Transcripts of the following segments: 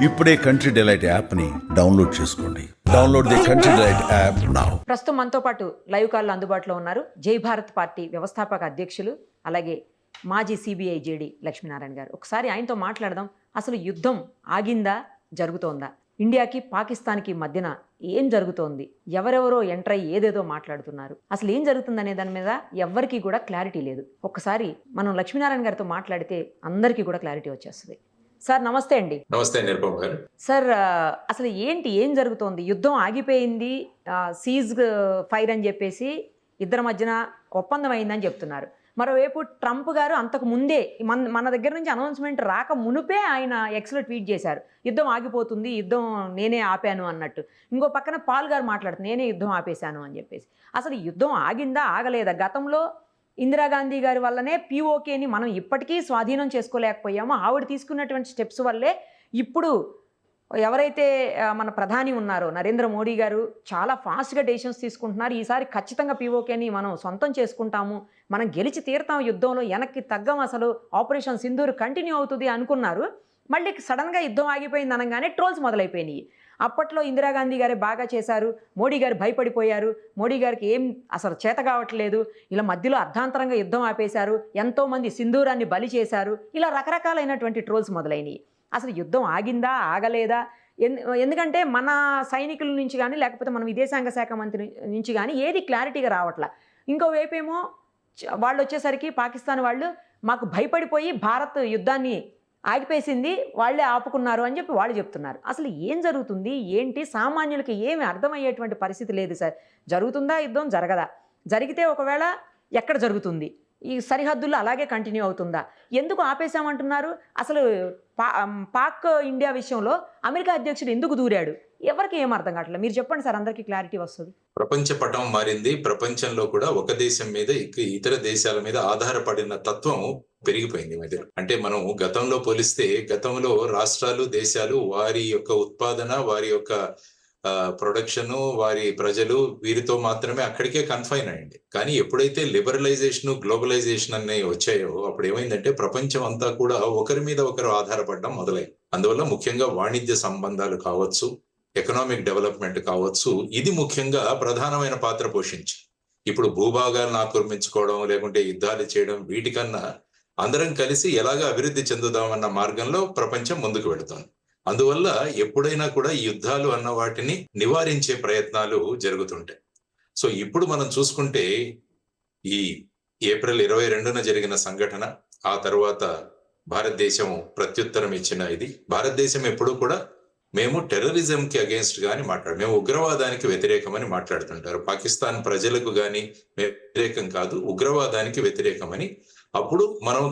ఇప్పుడే country delight యాప్ని download చేసుకోండి. Download the country delight app now. ప్రస్తుతం మనతో పాటు లైవ్ కాల్లో అందుబాటులో ఉన్నారు జై భారత్ పార్టీ వ్యవస్థాపక అధ్యక్షులు, అలాగే మాజీ సిబిఐ జేడి లక్ష్మీనారాయణ గారు. ఒకసారి ఆయనతో మాట్లాడదాం. అసలు యుద్ధం ఆగిందా, జరుగుతోందా? ఇండియాకి పాకిస్తాన్కి మధ్యన ఏం జరుగుతోంది? ఎవరెవరో ఎంటర్ అయ్యి ఏదేదో మాట్లాడుతున్నారు. అసలు ఏం జరుగుతుంది అనే దాని మీద ఎవ్వరికీ కూడా క్లారిటీ లేదు. ఒక్కసారి మనం లక్ష్మీనారాయణ గారితో మాట్లాడితే అందరికీ కూడా క్లారిటీ వచ్చేస్తుంది. సార్ నమస్తే అండి. నమస్తే నిరుపమ్ గారు. సార్ అసలు ఏం జరుగుతోంది? యుద్ధం ఆగిపోయింది, సీజ్ ఫైర్ అని చెప్పేసి ఇద్దరి మధ్యన ఒప్పందం అయిందని చెప్తున్నారు. మరోవైపు ట్రంప్ గారు అంతకు ముందే మన దగ్గర నుంచి అనౌన్స్మెంట్ రాక మునుపే ఆయన ఎక్స్లో ట్వీట్ చేశారు, యుద్ధం ఆగిపోతుంది, యుద్ధం నేనే ఆపాను అన్నట్టు. ఇంకో పక్కన పాల్ గారు మాట్లాడుతున్నారు, నేనే యుద్ధం ఆపేశాను అని చెప్పేసి. అసలు యుద్ధం ఆగిందా, ఆగలేదా? గతంలో ఇందిరాగాంధీ గారి వల్లనే పీఓకేని మనం ఇప్పటికీ స్వాధీనం చేసుకోలేకపోయాము. ఆవిడ తీసుకున్నటువంటి స్టెప్స్ వల్లే ఇప్పుడు ఎవరైతే మన ప్రధాని ఉన్నారో నరేంద్ర మోడీ గారు చాలా ఫాస్ట్గా డెసిషన్స్ తీసుకుంటున్నారు. ఈసారి ఖచ్చితంగా పీఓకేని మనం సొంతం చేసుకుంటాము, మనం గెలిచి తీరుతాం, యుద్ధంలో వెనక్కి తగ్గం, అసలు ఆపరేషన్ సింధూర్ కంటిన్యూ అవుతుంది అనుకున్నారు. మళ్ళీ సడన్గా యుద్ధం ఆగిపోయింది అనగానే ట్రోల్స్ మొదలైపోయినాయి. అప్పట్లో ఇందిరాగాంధీ గారే బాగా చేశారు, మోడీ గారు భయపడిపోయారు, మోడీ గారికి ఏం అసలు చేత కావట్లేదు, ఇలా మధ్యలో అర్ధాంతరంగా యుద్ధం ఆపేశారు, ఎంతోమంది సింధూరాన్ని బలి చేశారు, ఇలా రకరకాలైనటువంటి ట్రోల్స్ మొదలైనవి. అసలు యుద్ధం ఆగిందా, ఆగలేదా? ఎందుకంటే మన సైనికుల నుంచి కానీ లేకపోతే మన విదేశాంగ శాఖ మంత్రి నుంచి కానీ ఏది క్లారిటీగా రావట్లా. ఇంకోవైపు ఏమో వాళ్ళు వచ్చేసరికి పాకిస్తాన్ వాళ్ళు మాకు భయపడిపోయి భారత్ యుద్ధాన్ని ఆగిపేసింది, వాళ్ళే ఆపుకున్నారు అని చెప్పి వాళ్ళు చెప్తున్నారు. అసలు ఏం జరుగుతుంది, ఏంటి? సామాన్యులకి ఏమి అర్థమయ్యేటువంటి పరిస్థితి లేదు సార్. జరుగుతుందా యుద్ధం, జరగదా? జరిగితే ఒకవేళ ఎక్కడ జరుగుతుంది? ఈ సరిహద్దుల్లో అలాగే కంటిన్యూ అవుతుందా? ఎందుకు ఆపేశామంటున్నారు? అసలు పాక్ ఇండియా విషయంలో అమెరికా అధ్యక్షుడు ఎందుకు దూరాడు? ఎవరికి ఏం అర్థం కావట్లేదు. మీరు చెప్పండి సార్, అందరికీ క్లారిటీ వస్తుంది. ప్రపంచ పటం మారింది. ప్రపంచంలో కూడా ఒక దేశం మీద ఇతర దేశాల మీద ఆధారపడిన తత్వం పెరిగిపోయింది మధ్యలో. అంటే మనం గతంలో పోలిస్తే గతంలో రాష్ట్రాలు, దేశాలు వారి యొక్క ఉత్పాదన, వారి యొక్క ప్రొడక్షన్, వారి ప్రజలు వీరితో మాత్రమే అక్కడికే కన్ఫైన్ అయ్యింది. కానీ ఎప్పుడైతే లిబరలైజేషన్, గ్లోబలైజేషన్ అనేవి వచ్చాయో అప్పుడు ఏమైందంటే ప్రపంచం అంతా కూడా ఒకరి మీద ఒకరు ఆధారపడడం మొదలైంది. అందువల్ల ముఖ్యంగా వాణిజ్య సంబంధాలు కావచ్చు, ఎకనామిక్ డెవలప్మెంట్ కావచ్చు, ఇది ముఖ్యంగా ప్రధానమైన పాత్ర పోషించి ఇప్పుడు భూభాగాలను ఆక్రమించుకోవడం, లేకుంటే యుద్ధాలు చేయడం, వీటికన్నా అందరం కలిసి ఎలాగ అభివృద్ధి చెందుదామన్న మార్గంలో ప్రపంచం ముందుకు వెళుతోంది. అందువల్ల ఎప్పుడైనా కూడా ఈ యుద్ధాలు అన్న వాటిని నివారించే ప్రయత్నాలు జరుగుతుంటాయి. సో ఇప్పుడు మనం చూసుకుంటే ఈ ఏప్రిల్ 22న జరిగిన సంఘటన, ఆ తర్వాత భారతదేశం ప్రత్యుత్తరం ఇచ్చిన ఇది. భారతదేశం ఎప్పుడు కూడా మేము టెర్రరిజం కి అగేన్స్ట్ గాని మేము ఉగ్రవాదానికి వ్యతిరేకమని మాట్లాడుతుంటారు. పాకిస్తాన్ ప్రజలకు గాని వ్యతిరేకం కాదు, ఉగ్రవాదానికి వ్యతిరేకమని. అప్పుడు మనం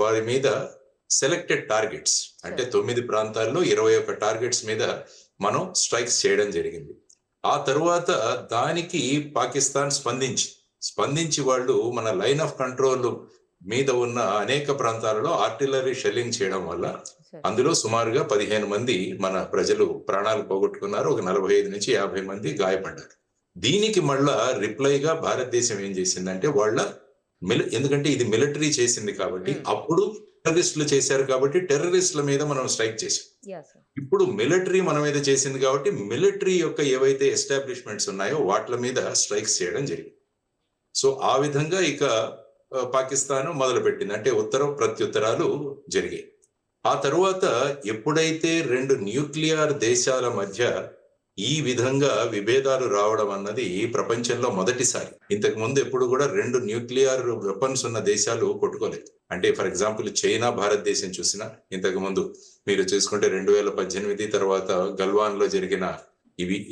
వారి మీద సెలెక్టెడ్ టార్గెట్స్ అంటే 9 ప్రాంతాల్లో 21 టార్గెట్స్ మీద మనం స్ట్రైక్స్ చేయడం జరిగింది. ఆ తరువాత దానికి పాకిస్తాన్ స్పందించి వాళ్ళు మన లైన్ ఆఫ్ కంట్రోల్ మీద ఉన్న అనేక ప్రాంతాలలో ఆర్టిలరీ షెల్లింగ్ చేయడం వల్ల అందులో సుమారుగా 15 మంది మన ప్రజలు ప్రాణాలు పోగొట్టుకున్నారు. ఒక 45 నుంచి 50 మంది గాయపడ్డారు. దీనికి మళ్ళా రిప్లైగా భారతదేశం ఏం చేసిందంటే ఎందుకంటే ఇది మిలిటరీ చేసింది కాబట్టి, అప్పుడు టెర్రరిస్టులు చేశారు కాబట్టి టెర్రరిస్టుల మీద మనం స్ట్రైక్ చేసాం. ఇప్పుడు మిలిటరీ మన మీద చేసింది కాబట్టి మిలిటరీ యొక్క ఏవైతే ఎస్టాబ్లిష్మెంట్స్ ఉన్నాయో వాటి మీద స్ట్రైక్స్ చేయడం జరిగింది. సో ఆ విధంగా ఇక పాకిస్తాన్ మొదలుపెట్టింది. అంటే ఉత్తర ప్రత్యుత్తరాలు జరిగాయి. ఆ తరువాత ఎప్పుడైతే 2 న్యూక్లియర్ దేశాల మధ్య ఈ విధంగా విభేదాలు రావడం అన్నది ప్రపంచంలో మొదటిసారి. ఇంతకు ముందు ఎప్పుడు కూడా 2 న్యూక్లియర్ వెపన్స్ ఉన్న దేశాలు కొట్టుకోలేదు. అంటే ఫర్ ఎగ్జాంపుల్ చైనా, భారతదేశం చూసినా ఇంతకు ముందు మీరు చూసుకుంటే 2018 తర్వాత గల్వాన్ లో జరిగిన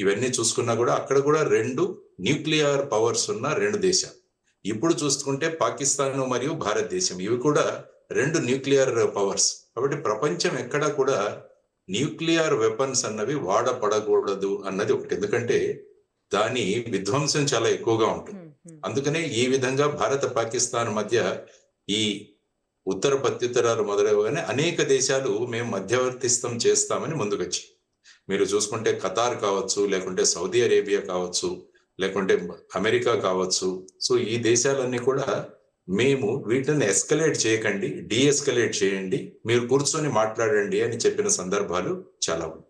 ఇవన్నీ చూసుకున్నా కూడా అక్కడ కూడా 2 న్యూక్లియర్ పవర్స్ ఉన్న 2 దేశాలు. ఇప్పుడు చూసుకుంటే పాకిస్తాన్ మరియు భారతదేశం, ఇవి కూడా 2 న్యూక్లియర్ పవర్స్. కాబట్టి ప్రపంచం ఎక్కడా కూడా న్యూక్లియర్ వెపన్స్ అన్నవి వాడపడకూడదు అన్నది ఒకటి. ఎందుకంటే దాని విధ్వంసం చాలా ఎక్కువగా ఉంటుంది. అందుకనే ఈ విధంగా భారత పాకిస్తాన్ మధ్య ఈ ఉత్తర ప్రత్యుత్తరాలు మొదలవగానే అనేక దేశాలు మేము మధ్యవర్తిత్వం చేస్తామని ముందుకొచ్చి, మీరు చూసుకుంటే ఖతార్ కావచ్చు, లేకుంటే సౌదీ అరేబియా కావచ్చు, లేకుంటే అమెరికా కావచ్చు. సో ఈ దేశాలన్నీ కూడా మేము వీటిని ఎస్కలేట్ చేయకండి, డీఎస్కలేట్ చేయండి, మీరు కూర్చొని మాట్లాడండి అని చెప్పిన సందర్భాలు చాలా ఉన్నాయి.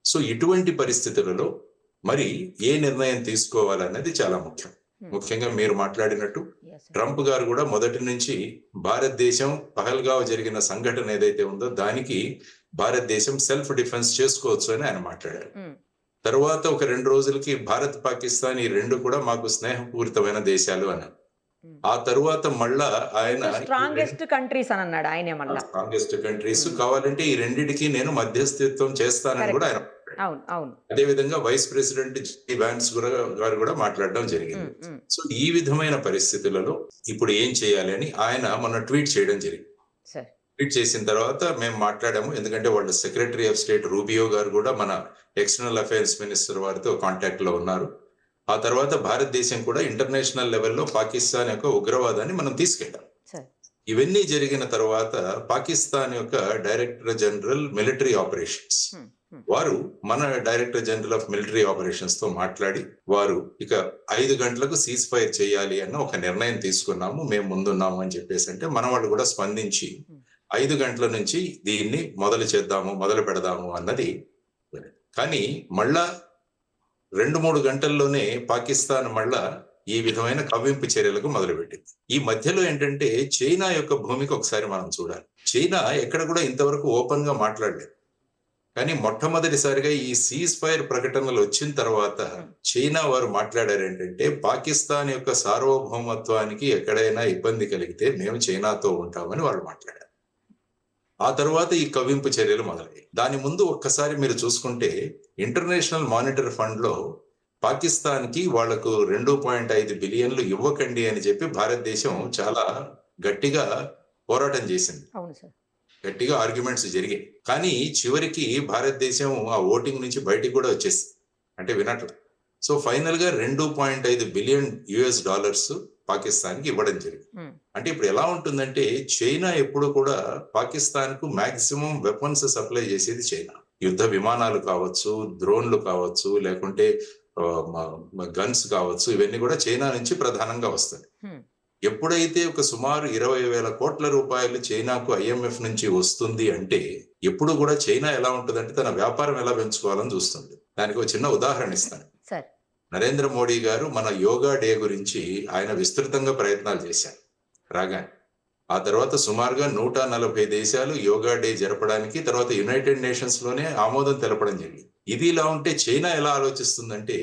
సో ఇటువంటి పరిస్థితులలో మరి ఏ నిర్ణయం తీసుకోవాలన్నది చాలా ముఖ్యం. ముఖ్యంగా మీరు మాట్లాడినట్టు ట్రంప్ గారు కూడా మొదటి నుంచి భారతదేశం పహల్గావ్ జరిగిన సంఘటన ఏదైతే ఉందో దానికి భారతదేశం సెల్ఫ్ డిఫెన్స్ చేసుకోవచ్చు అని ఆయన మాట్లాడారు. తర్వాత ఒక 2 రోజులకి భారత్ పాకిస్తాన్ ఈ రెండు కూడా మాకు స్నేహపూరితమైన దేశాలు అన్నారు. ఆ తరువాత మళ్ళా ఆయన స్ట్రాంగెస్ట్ కంట్రీస్ అని అన్నాడు ఆయనే మళ్ళా. స్ట్రాంగెస్ట్ కంట్రీస్ కావాలంటే ఈ రెండిటికి నేను మధ్యస్థిత్వం చేస్తానని కూడా ఆయన మాట్లాడారు. అవును అవును. అదే విధంగా వైస్ ప్రెసిడెంట్ జే వాన్స్ గారు కూడా మాట్లాడడం జరిగింది. సో ఈ విధమైన పరిస్థితులలో ఇప్పుడు ఏం చేయాలి అని ఆయన మొన్న ట్వీట్ చేయడం జరిగింది. సరే. ట్వీట్ చేసిన తర్వాత మేము మాట్లాడాము, ఎందుకంటే వాళ్ళ సెక్రటరీ ఆఫ్ స్టేట్ రూబియో గారు కూడా మన ఎక్స్టర్నల్ అఫైర్స్ మినిస్టర్ వారితో కాంటాక్ట్ లో ఉన్నారు. ఆ తర్వాత భారతదేశం కూడా ఇంటర్నేషనల్ లెవెల్లో పాకిస్తాన్ యొక్క ఉగ్రవాదాన్ని మనం తీసుకెళ్ళాం. సరే. ఇవన్నీ జరిగిన తర్వాత పాకిస్తాన్ యొక్క డైరెక్టర్ జనరల్ మిలిటరీ ఆపరేషన్స్ వారు మన director general of military operations తో మాట్లాడి వారు ఇక 5 గంటలకు సీజ్ ఫైర్ చేయాలి అన్న ఒక నిర్ణయం తీసుకున్నాము, మేము ముందున్నాము అని చెప్పేసి అంటే మన వాళ్ళు కూడా స్పందించి 5 గంటల నుంచి దీన్ని మొదలు పెడదాము అన్నది. కానీ మళ్ళా 2-3 గంటల్లోనే పాకిస్తాన్ మళ్ళా ఈ విధమైన కవ్వింపు చర్యలకు మొదలుపెట్టింది. ఈ మధ్యలో ఏంటంటే చైనా యొక్క భూమికి ఒకసారి మనం చూడాలి. చైనా ఎక్కడ కూడా ఇంతవరకు ఓపెన్ గా మాట్లాడలేదు. కానీ మొట్టమొదటిసారిగా ఈ సీజ్ ఫైర్ ప్రకటనలు వచ్చిన తర్వాత చైనా వారు మాట్లాడారు ఏంటంటే పాకిస్తాన్ యొక్క సార్వభౌమత్వానికి ఎక్కడైనా ఇబ్బంది కలిగితే మేము చైనాతో ఉంటామని వాళ్ళు మాట్లాడారు. ఆ తర్వాత ఈ కవ్వింపు చర్యలు మొదలయ్యాయి. దాని ముందు ఒక్కసారి మీరు చూసుకుంటే ఇంటర్నేషనల్ మానిటరీ ఫండ్ లో పాకిస్తాన్ కి వాళ్లకు 2.5 బిలియన్లు ఇవ్వకండి అని చెప్పి భారతదేశం చాలా గట్టిగా పోరాటం చేసింది. అవును సార్. గట్టిగా ఆర్గ్యుమెంట్స్ జరిగాయి. కానీ చివరికి భారతదేశం ఆ ఓటింగ్ నుంచి బయటికి కూడా వచ్చేసింది, అంటే వినట్ల. సో ఫైనల్ గా 2.5 బిలియన్ US$ పాకిస్తాన్ కి ఇవ్వడం జరిగింది. అంటే ఇప్పుడు ఎలా ఉంటుందంటే చైనా ఎప్పుడు కూడా పాకిస్తాన్ కు మాక్సిమం వెపన్స్ సప్లై చేసేది చైనా. యుద్ధ విమానాలు కావచ్చు, డ్రోన్లు కావచ్చు, లేకుంటే గన్స్ కావచ్చు, ఇవన్నీ కూడా చైనా నుంచి ప్రధానంగా వస్తాయి. ఎప్పుడైతే ఒక సుమారు 20,000 కోట్ల రూపాయలు చైనాకు IMF నుంచి వస్తుంది అంటే ఎప్పుడు కూడా చైనా ఎలా ఉంటుందంటే తన వ్యాపారం ఎలా పెంచుకోవాలని చూస్తుంది. దానికి ఒక చిన్న ఉదాహరణ ఇస్తాను. నరేంద్ర మోడీ గారు మన యోగా డే గురించి ఆయన విస్తృతంగా ప్రయత్నాలు చేశారు రాగానే. ఆ తర్వాత సుమారుగా 140 దేశాలు యోగా డే జరపడానికి తర్వాత యునైటెడ్ నేషన్స్ లోనే ఆమోదం తెలపడం జరిగింది. ఇది ఇలా ఉంటే చైనా ఎలా ఆలోచిస్తుందంటే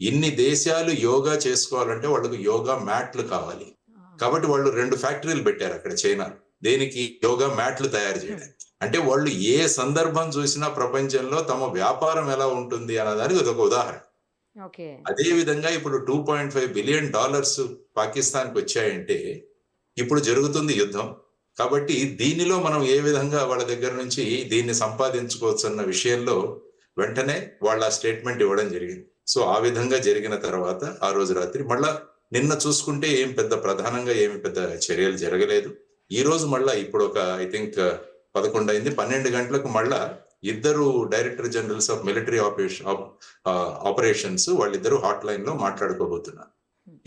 ఇన్ని దేశాలు యోగా చేసుకోవాలంటే వాళ్ళకు యోగా మ్యాట్లు కావాలి. కాబట్టి వాళ్ళు 2 ఫ్యాక్టరీలు పెట్టారు అక్కడ చైనా. దేనికి? యోగా మ్యాట్లు తయారు చేయడానికి. అంటే వాళ్ళు ఏ సందర్భం చూసినా ప్రపంచంలో తమ వ్యాపారం ఎలా ఉంటుంది అన్నదానికి అదొక ఉదాహరణ. అదే విధంగా ఇప్పుడు $2.5 బిలియన్ పాకిస్తాన్ కి వచ్చాయంటే ఇప్పుడు జరుగుతుంది యుద్ధం. కాబట్టి దీనిలో మనం ఏ విధంగా వాళ్ళ దగ్గర నుంచి దీన్ని సంపాదించుకోవచ్చు అన్న విషయంలో వెంటనే వాళ్ళ స్టేట్మెంట్ ఇవ్వడం జరిగింది. సో ఆ విధంగా జరిగిన తర్వాత ఆ రోజు రాత్రి మళ్ళా నిన్న చూసుకుంటే ఏం పెద్ద ప్రధానంగా ఏమి పెద్ద చర్యలు జరగలేదు. ఈ రోజు మళ్ళా ఇప్పుడు ఒక ఐ థింక్ 11 అయింది, 12 గంటలకు మళ్ళా 2 director generals of military operations వాళ్ళిద్దరూ హాట్ లైన్ లో మాట్లాడుకోబోతున్నారు.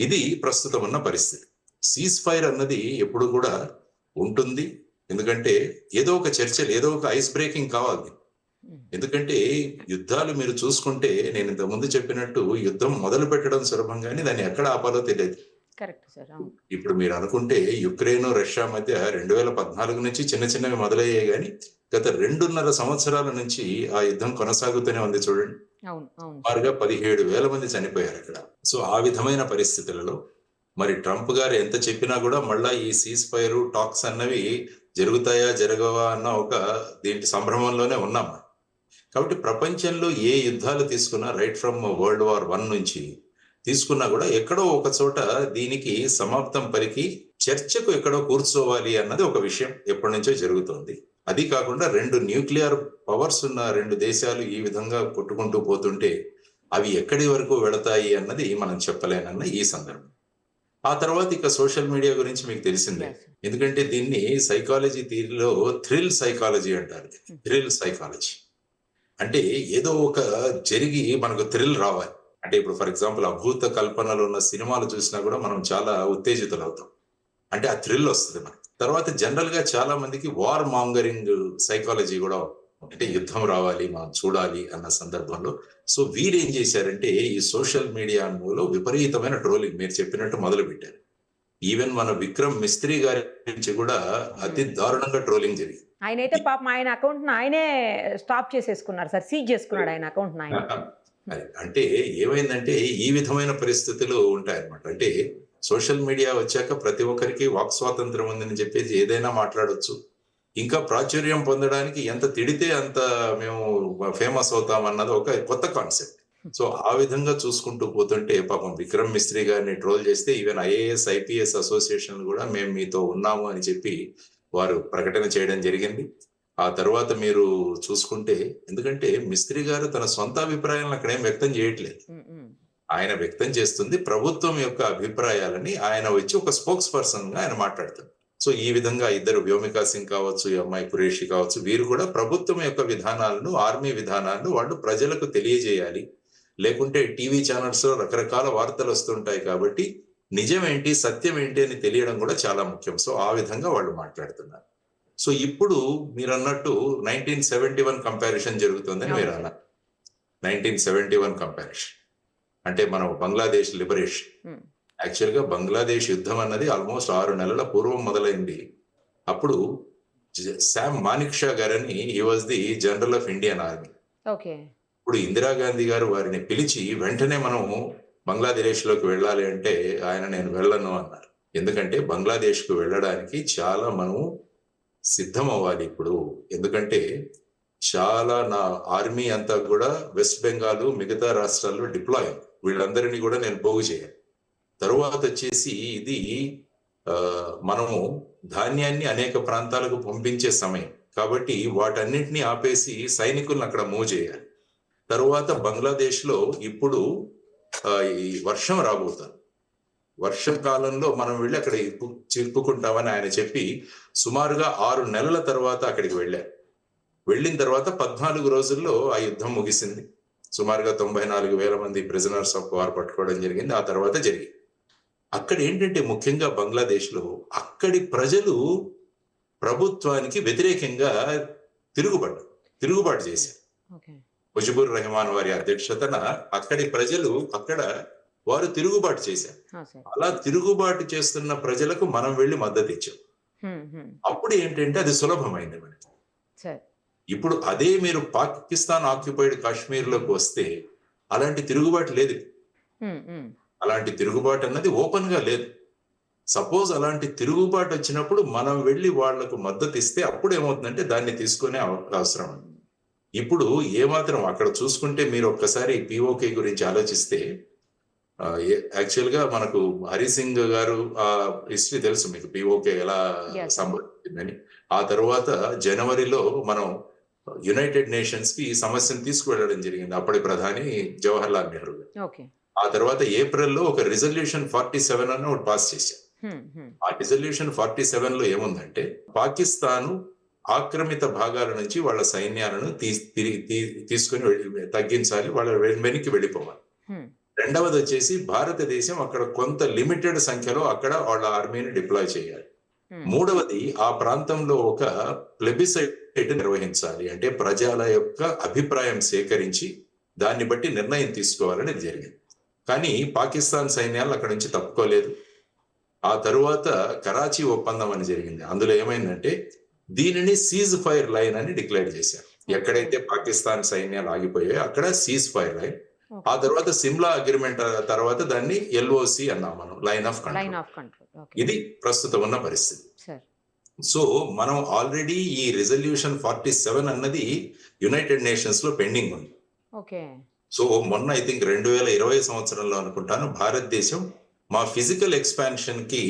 ఇది ప్రస్తుతం ఉన్న పరిస్థితి. సీజ్ ఫైర్ అన్నది ఎప్పుడు కూడా ఉంటుంది, ఎందుకంటే ఏదో ఒక చర్చలు, ఏదో ఒక ఐస్ బ్రేకింగ్ కావాలి. ఎందుకంటే యుద్ధాలు మీరు చూసుకుంటే నేను ఇంత ముందు చెప్పినట్టు యుద్ధం మొదలు పెట్టడం సులభం కానీ దాన్ని ఎక్కడ ఆపాలో తెలియదు. ఇప్పుడు మీరు అనుకుంటే యుక్రెయిన్ రష్యా మధ్య 2014 నుంచి చిన్న చిన్నవి మొదలయ్యాయి కానీ గత 2.5 సంవత్సరాల నుంచి ఆ యుద్ధం కొనసాగుతూనే ఉంది. చూడండి, సుమారుగా 17,000 మంది చనిపోయారు అక్కడ. సో ఆ విధమైన పరిస్థితులలో మరి ట్రంప్ గారు ఎంత చెప్పినా కూడా మళ్ళా ఈ సీజ్ ఫైర్ టాక్స్ అన్నవి జరుగుతాయా జరగవా అన్న ఒక దీంటి సంభ్రమంలోనే ఉన్నాం. కాబట్టి ప్రపంచంలో ఏ యుద్ధాలు తీసుకున్నా right from World War I నుంచి తీసుకున్నా కూడా ఎక్కడో ఒక చోట దీనికి సమాప్తం పలికి చర్చకు ఎక్కడో కూర్చోవాలి అన్నది ఒక విషయం ఎప్పటి నుంచో జరుగుతోంది. అది కాకుండా 2 న్యూక్లియర్ పవర్స్ ఉన్న 2 దేశాలు ఈ విధంగా కొట్టుకుంటూ పోతుంటే అవి ఎక్కడి వరకు వెళతాయి అన్నది మనం చెప్పలేనన్న ఈ సందర్భం. ఆ తర్వాత ఇక సోషల్ మీడియా గురించి మీకు తెలిసిందే, ఎందుకంటే దీన్ని సైకాలజీ థియరీలో థ్రిల్ సైకాలజీ అంటారు. థ్రిల్ సైకాలజీ అంటే ఏదో ఒక జరిగి మనకు థ్రిల్ రావాలి. అంటే ఇప్పుడు ఫర్ ఎగ్జాంపుల్ అభూత కల్పనలు ఉన్న సినిమాలు చూసినా కూడా మనం చాలా ఉత్తేజితులు అవుతాం. అంటే ఆ థ్రిల్ వస్తుంది మనకి. తర్వాత జనరల్ గా చాలా మందికి వార్ మాంగరింగ్ సైకాలజీ కూడా, అంటే యుద్ధం రావాలి మనం చూడాలి అన్న సందర్భంలో. సో వీరు ఏం చేశారంటే ఈ సోషల్ మీడియా లో విపరీతమైన ట్రోలింగ్ మీరు చెప్పినట్టు మొదలు పెట్టారు. ఈవెన్ మన విక్రమ్ మిస్త్రీ గారి నుంచి కూడా అతి దారుణంగా ట్రోలింగ్ జరిగింది. ఆయన అయితే పాపం ఆయన అకౌంట్ ఆయనే స్టాప్ చేసేసుకున్నారు సార్, సీజ్ చేసుకున్నాడు ఆయన అకౌంట్ ఆయన. అంటే ఏమైందంటే ఈ విధమైన పరిస్థితులు ఉంటాయన్నమాట. అంటే సోషల్ మీడియా వచ్చాక ప్రతి ఒక్కరికి వాక్ స్వాతంత్రం ఉందని చెప్పేసి ఏదైనా మాట్లాడొచ్చు. ఇంకా ప్రాచుర్యం పొందడానికి ఎంత తిడితే అంత మేము ఫేమస్ అవుతాం అన్నది ఒక కొత్త కాన్సెప్ట్. సో ఆ విధంగా చూసుకుంటూ పోతుంటే పాపం విక్రమ్ మిస్త్రీ గారిని ట్రోల్ చేస్తే ఈవెన్ ఐఏఎస్ ఐపీఎస్ అసోసియేషన్ కూడా మేము మీతో ఉన్నాము అని చెప్పి వారు ప్రకటన చేయడం జరిగింది. ఆ తర్వాత మీరు చూసుకుంటే, ఎందుకంటే మిస్త్రీ గారు తన సొంత అభిప్రాయాలను అక్కడ ఏం వ్యక్తం చేయట్లేదు, ఆయన వ్యక్తం చేస్తుంది ప్రభుత్వం యొక్క అభిప్రాయాలని. ఆయన వచ్చి ఒక స్పోక్స్ పర్సన్ గా ఆయన మాట్లాడుతారు. సో ఈ విధంగా ఇద్దరు, వ్యోమికా సింగ్ కావచ్చు, ఈ అమ్మాయి కురేషి కావచ్చు, వీరు కూడా ప్రభుత్వం యొక్క విధానాలను, ఆర్మీ విధానాలను వాళ్ళు ప్రజలకు తెలియజేయాలి. లేకుంటే టీవీ ఛానల్స్ లో రకరకాల వార్తలు వస్తుంటాయి కాబట్టి నిజం ఏంటి సత్యం ఏంటి అని తెలియడం కూడా చాలా ముఖ్యం. సో ఆ విధంగా వాళ్ళు మాట్లాడుతున్నారు. సో ఇప్పుడు మీరు అన్నట్టు 1971 కంపారిజన్ జరుగుతుందని మీరు అన్నారు. 1971 కంపారిజన్ అంటే మనం బంగ్లాదేశ్ లిబరేషన్. యాక్చువల్ గా బంగ్లాదేశ్ యుద్ధం అన్నది ఆల్మోస్ట్ 6 నెలల పూర్వం మొదలైంది. అప్పుడు శామ్ మానిక్ షా గారని, he was the general of Indian army. ఇప్పుడు ఇందిరాగాంధీ గారు వారిని పిలిచి వెంటనే మనం బంగ్లాదేశ్ లోకి వెళ్ళాలి అంటే ఆయన నేను వెళ్ళను అన్నారు. ఎందుకంటే బంగ్లాదేశ్ కు వెళ్ళడానికి చాలా మనం సిద్ధం అవ్వాలి ఇప్పుడు. ఎందుకంటే చాలా నా ఆర్మీ అంతా కూడా వెస్ట్ బెంగాల్ మిగతా రాష్ట్రాల్లో డిప్లాయ్, వీళ్ళందరినీ కూడా నేను పోగు చేయాలి. తరువాత వచ్చేసి ఇది మనము ధాన్యాన్ని అనేక ప్రాంతాలకు పంపించే సమయం కాబట్టి వాటన్నింటినీ ఆపేసి సైనికులను అక్కడ మూవ్ చేయాలి. తరువాత బంగ్లాదేశ్ లో ఇప్పుడు ఈ వర్షం రాబోతుంది, వర్షాకాలంలో మనం వెళ్ళి అక్కడ చిక్కుకుంటామని ఆయన చెప్పి సుమారుగా 6 నెలల తర్వాత అక్కడికి వెళ్ళారు. వెళ్ళిన తర్వాత 14 రోజుల్లో ఆ యుద్ధం ముగిసింది. సుమారుగా 94,000 మంది ప్రిజనర్స్ ఆఫ్ వార్ పట్టుకోవడం జరిగింది. ఆ తర్వాత జరిగింది. అక్కడ ఏంటంటే ముఖ్యంగా బంగ్లాదేశ్ లో అక్కడి ప్రజలు ప్రభుత్వానికి వ్యతిరేకంగా తిరుగుబాటు చేశారు. ముజిబుర్ రెహమాన్ వారి అధ్యక్షతన అక్కడి ప్రజలు వారు తిరుగుబాటు చేశారు. అలా తిరుగుబాటు చేస్తున్న ప్రజలకు మనం వెళ్ళి మద్దతు ఇచ్చాం. అప్పుడు ఏంటంటే అది సులభమైంది మనకి. ఇప్పుడు అదే మీరు పాకిస్తాన్ ఆక్యుపైడ్ కాశ్మీర్ లోకి వస్తే అలాంటి తిరుగుబాటు లేదు. అలాంటి తిరుగుబాటు అన్నది ఓపెన్ గా లేదు. సపోజ్ అలాంటి తిరుగుబాటు వచ్చినప్పుడు మనం వెళ్ళి వాళ్లకు మద్దతు ఇస్తే అప్పుడు ఏమవుతుందంటే దాన్ని తీసుకునే అవసరం. ఇప్పుడు ఏమాత్రం అక్కడ చూసుకుంటే మీరు ఒక్కసారి పిఓకే గురించి ఆలోచిస్తే, యాక్చువల్ గా మనకు హరి సింగ్ గారు ఆ హిస్టరీ తెలుసు మీకు, పిఓకే ఎలా సంభవించిందని. ఆ తర్వాత జనవరిలో మనం యునైటెడ్ నేషన్స్ కి ఈ సమస్యను తీసుకువెళ్ళడం జరిగింది అప్పటి ప్రధాని జవహర్ లాల్ నెహ్రూ గారు. ఆ తర్వాత ఏప్రిల్లో ఒక రిజల్యూషన్ 47 అని ఒకటి పాస్ చేశారు. ఆ రిజల్యూషన్ 47 లో ఏముందంటే పాకిస్తాన్ ఆక్రమిత భాగాల నుంచి వాళ్ళ సైన్యాలను తీసుకుని తగ్గించాలి, వాళ్ళ వెనక్కి వెళ్ళిపోవాలి. రెండవది వచ్చేసి భారతదేశం అక్కడ కొంత లిమిటెడ్ సంఖ్యలో అక్కడ వాళ్ళ ఆర్మీని డిప్లాయ్ చేయాలి. మూడవది ఆ ప్రాంతంలో ఒక ప్లెబిసైట్ నిర్వహించాలి, అంటే ప్రజల యొక్క అభిప్రాయం సేకరించి దాన్ని బట్టి నిర్ణయం తీసుకోవాలని జరిగింది. కానీ పాకిస్తాన్ సైన్యాలు అక్కడి నుంచి తప్పుకోలేదు. ఆ తరువాత కరాచీ ఒప్పందం అని జరిగింది. అందులో ఏమైందంటే దీనిని సీజ్ ఫైర్ లైన్ అని డిక్లేర్ చేశారు. ఎక్కడైతే పాకిస్తాన్ సైన్యాలు ఆగిపోయాయో అక్కడ సీజ్ ఫైర్ లైన్. ఆ తర్వాత సిమ్లా అగ్రిమెంట్ తర్వాత దాన్ని ఎల్ఓసి అన్నాం మనం, లైన్ ఆఫ్ కంట్రోల్. ఇది ప్రస్తుతం ఉన్న పరిస్థితి. సో మనం ఆల్రెడీ ఈ రిజల్యూషన్ 47 అన్నది యునైటెడ్ నేషన్స్ లో పెండింగ్ ఉంది. సో మొన్న ఐ థింక్ 2020 సంవత్సరంలో అనుకుంటాను భారతదేశం మా ఫిజికల్ ఎక్స్పాన్షన్ కి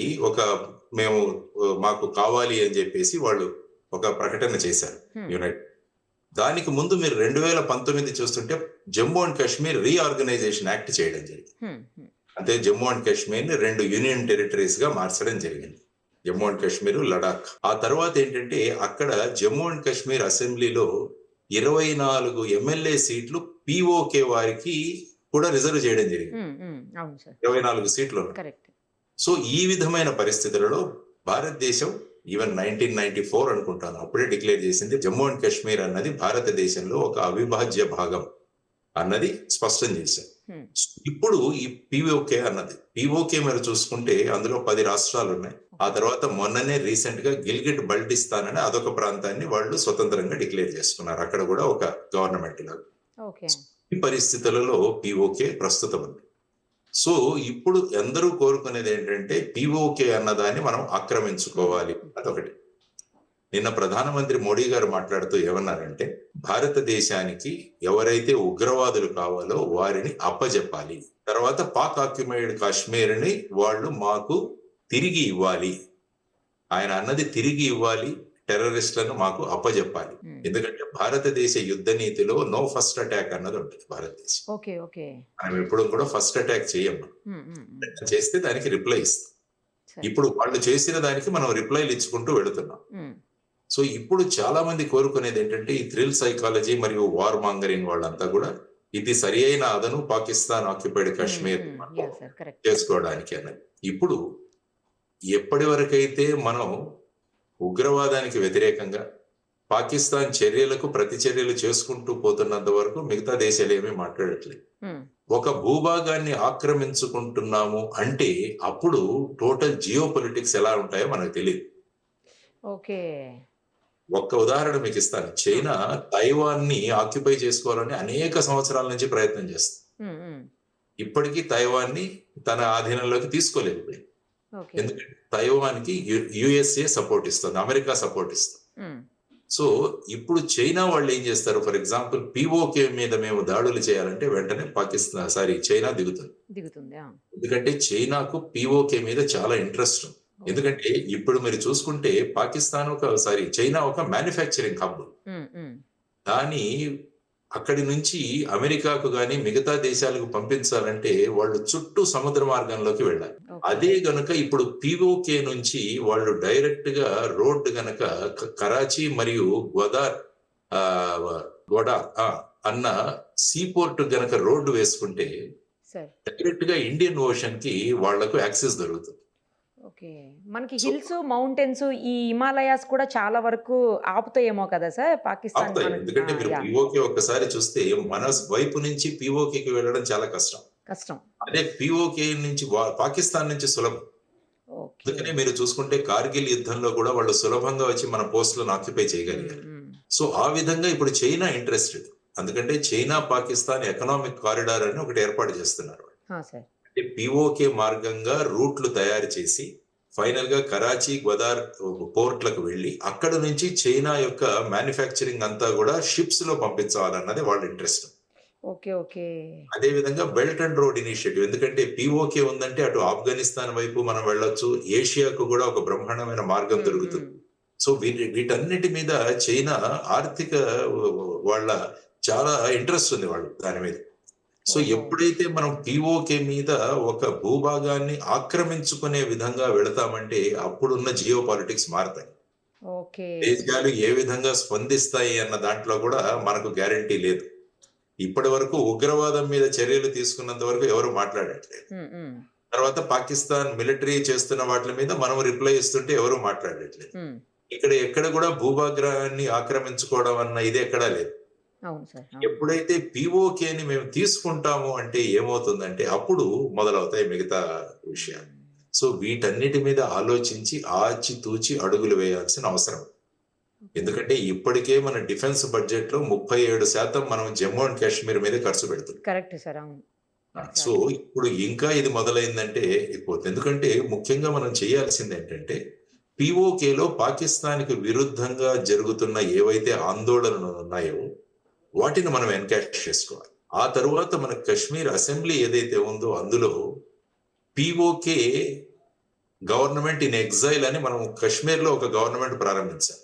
మాకు కావాలి అని చెప్పేసి వాళ్ళు ఒక ప్రకటన చేశారు యునైటెడ్. దానికి ముందు మీరు 2019 చూస్తుంటే Jammu and Kashmir reorganisation act చేయడం జరిగింది. అంటే జమ్మూ అండ్ కాశ్మీర్ ని 2 యూనియన్ టెరిటరీస్ గా మార్చడం జరిగింది, జమ్మూ అండ్ కాశ్మీర్, లడాక్. ఆ తర్వాత ఏంటంటే అక్కడ జమ్మూ అండ్ కాశ్మీర్ అసెంబ్లీలో 24 ఎమ్మెల్యే సీట్లు పిఓకే వారికి కూడా రిజర్వ్ చేయడం జరిగింది. 24 సీట్లు. సో ఈ విధమైన పరిస్థితులలో భారతదేశం ఈవెన్ 1994 అనుకుంటాను అప్పుడే డిక్లేర్ చేసింది జమ్మూ అండ్ కాశ్మీర్ అన్నది భారతదేశంలో ఒక అవిభాజ్య భాగం అన్నది స్పష్టం చేశారు. ఇప్పుడు ఈ పిఓకే అన్నది పిఓకే మీరు చూసుకుంటే అందులో 10 రాష్ట్రాలు ఉన్నాయి. ఆ తర్వాత మొన్ననే రీసెంట్ గా గిల్గిట్ బల్టిస్తాన్ అని అదొక ప్రాంతాన్ని వాళ్ళు స్వతంత్రంగా డిక్లేర్ చేసుకున్నారు. అక్కడ కూడా ఒక గవర్నమెంట్ లాగా. ఈ పరిస్థితులలో పిఓకే ప్రస్తుతం ఉంది. సో ఇప్పుడు అందరూ కోరుకునేది ఏంటంటే పిఓకే అన్నదాన్ని మనం ఆక్రమించుకోవాలి అదొకటి. నిన్న ప్రధానమంత్రి మోడీ గారు మాట్లాడుతూ ఏమన్నారంటే భారతదేశానికి ఎవరైతే ఉగ్రవాదులు కావాలో వారిని అప్పజెప్పాలి, తర్వాత పాక్ ఆక్యుపైడ్ కాశ్మీర్ ని వాళ్ళు మాకు తిరిగి ఇవ్వాలి. ఆయన అన్నది తిరిగి ఇవ్వాలి, టెర్రరిస్టులను మాకు అప్పజెప్పాలి. ఎందుకంటే భారతదేశ యుద్ధ నీతిలో నో ఫస్ట్ అటాక్ అన్నది ఉంటుంది భారతదేశం. మనం ఎప్పుడు కూడా ఫస్ట్ అటాక్ చేయము, చేస్తే దానికి రిప్లై ఇస్తాం. ఇప్పుడు వాళ్ళు చేసిన దానికి మనం రిప్లైలు ఇచ్చుకుంటూ వెళుతున్నాం. సో ఇప్పుడు చాలా మంది కోరుకునేది ఏంటంటే ఈ థ్రిల్ సైకాలజీ మరియు వార్ మాంగరింగ్ వాళ్ళంతా కూడా ఇది సరి అయిన అదను పాకిస్తాన్ ఆక్యుపైడ్ కాశ్మీర్ చేసుకోవడానికి అన్నది. ఇప్పుడు ఎప్పటి వరకైతే మనం ఉగ్రవాదానికి వ్యతిరేకంగా పాకిస్తాన్ చర్యలకు ప్రతి చర్యలు చేసుకుంటూ పోతున్నంత వరకు మిగతా దేశాలు ఏమీ మాట్లాడట్లేదు. ఒక భూభాగాన్ని ఆక్రమించుకుంటున్నాము అంటే అప్పుడు టోటల్ జియో పొలిటిక్స్ ఎలా ఉంటాయో మనకు తెలియదు. ఒక్క ఉదాహరణ మీకు ఇస్తాను. చైనా తైవాన్ ని ఆక్యుపై చేసుకోవాలని అనేక సంవత్సరాల నుంచి ప్రయత్నం చేస్తుంది. ఇప్పటికీ తైవాన్ ని తన ఆధీనంలోకి తీసుకోలేకపోయింది. ఎందుకంటే తైవాన్ కి యుఎస్ఏ సపోర్ట్ ఇస్తుంది, అమెరికా సపోర్ట్ ఇస్తుంది. సో ఇప్పుడు చైనా వాళ్ళు ఏం చేస్తారు, ఫర్ ఎగ్జాంపుల్ పిఓకే మీద మేము దాడులు చేయాలంటే వెంటనే చైనా దిగుతుంది. ఎందుకంటే చైనాకు పిఓకే మీద చాలా ఇంట్రెస్ట్ ఉంది. ఎందుకంటే ఇప్పుడు మీరు చూసుకుంటే పాకిస్తాన్ చైనా ఒక మ్యానుఫ్యాక్చరింగ్ హబ్. దాని అక్కడి నుంచి అమెరికాకు గాని మిగతా దేశాలకు పంపించాలంటే వాళ్ళు చుట్టూ సముద్ర మార్గంలోకి వెళ్ళాలి. అదే గనుక ఇప్పుడు పిఓకే నుంచి వాళ్ళు డైరెక్ట్ గా రోడ్ గనక కరాచీ మరియు గోడా అన్న సీపోర్ట్ గనక రోడ్డు వేసుకుంటే డైరెక్ట్ గా ఇండియన్ ఓషన్ కి వాళ్లకు యాక్సెస్ దొరుకుతుంది. మనకి హిల్స్ మౌంటైన్స్ ఈ హిమాలయాస్ కూడా చాలా వరకు ఆపుతాయేమో కదా సార్ పాకిస్తాన్. ఎందుకంటే మీరు పిఓకే ఒక్కసారి చూస్తే మన వైపు నుంచి పిఓకేకి వెళ్ళడం చాలా కష్టం. అదే పిఓకే నుంచి పాకిస్తాన్ నుంచి సులభం. అందుకనే మీరు చూసుకుంటే కార్గిల్ యుద్ధంలో కూడా వాళ్ళు సులభంగా వచ్చి మన పోస్టులను ఆక్యుపై చేయగలిగారు. సో ఆ విధంగా ఇప్పుడు చైనా ఇంట్రెస్టెడ్. ఎందుకంటే చైనా పాకిస్తాన్ ఎకనామిక్ కారిడార్ అని ఒకటి ఏర్పాటు చేస్తున్నారు. పిఓకే మార్గంగా రూట్లు తయారు చేసి ఫైనల్ గా కరాచీ గ్వదార్ పోర్ట్లకు వెళ్లి అక్కడ నుంచి చైనా యొక్క మ్యానుఫ్యాక్చరింగ్ అంతా కూడా షిప్స్ లో పంపించాలన్నది వాళ్ళ ఇంట్రెస్ట్. అదే విధంగా బెల్ట్ అండ్ రోడ్ ఇనిషియేటివ్. ఎందుకంటే పిఓకే ఉందంటే అటు ఆఫ్ఘనిస్తాన్ వైపు మనం వెళ్ళొచ్చు, ఏషియాకు కూడా ఒక బ్రహ్మాండమైన మార్గం దొరుకుతుంది. సో వీటన్నిటి మీద చైనా ఆర్థిక వాళ్ళ చాలా ఇంట్రెస్ట్ ఉంది వాళ్ళు దాని మీద. సో ఎప్పుడైతే మనం పిఓకే మీద ఒక భూభాగాన్ని ఆక్రమించుకునే విధంగా వెళతామంటే అప్పుడున్న జియో పాలిటిక్స్ మారుతాయి. దేశాలు ఏ విధంగా స్పందిస్తాయి అన్న దాంట్లో కూడా మనకు గ్యారంటీ లేదు. ఇప్పటి వరకు ఉగ్రవాదం మీద చర్యలు తీసుకున్నంత వరకు ఎవరు మాట్లాడట్లేదు. తర్వాత పాకిస్తాన్ మిలిటరీ చేస్తున్న వాటి మీద మనం రిప్లై ఇస్తుంటే ఎవరు మాట్లాడట్లేదు. ఎక్కడ కూడా భూభాగాన్ని ఆక్రమించుకోవడం అన్న ఇది ఎక్కడా లేదు. ఎప్పుడైతే పిఓకేని మేము తీసుకుంటాము అంటే ఏమవుతుందంటే అప్పుడు మొదలవుతాయి మిగతా విషయాలు. సో వీటన్నిటి మీద ఆలోచించి ఆచితూచి అడుగులు వేయాల్సిన అవసరం. ఎందుకంటే ఇప్పటికే మన డిఫెన్స్ బడ్జెట్ లో 37% మనం జమ్మూ అండ్ కాశ్మీర్ మీద ఖర్చు పెడుతున్నాం. సో ఇప్పుడు ఇంకా ఇది మొదలైందంటే అయిపోతుంది. ఎందుకంటే ముఖ్యంగా మనం చేయాల్సింది ఏంటంటే పిఓకేలో పాకిస్తాన్ కి విరుద్ధంగా జరుగుతున్న ఏవైతే ఆందోళనలు ఉన్నాయో వాటిని మనం ఎన్కాష్ చేసుకోవాలి. ఆ తరువాత మన కశ్మీర్ అసెంబ్లీ ఏదైతే ఉందో అందులో పిఓకే గవర్నమెంట్ ఇన్ ఎగ్జైల్ అని మనం కశ్మీర్ లో ఒక గవర్నమెంట్ ప్రారంభించాలి.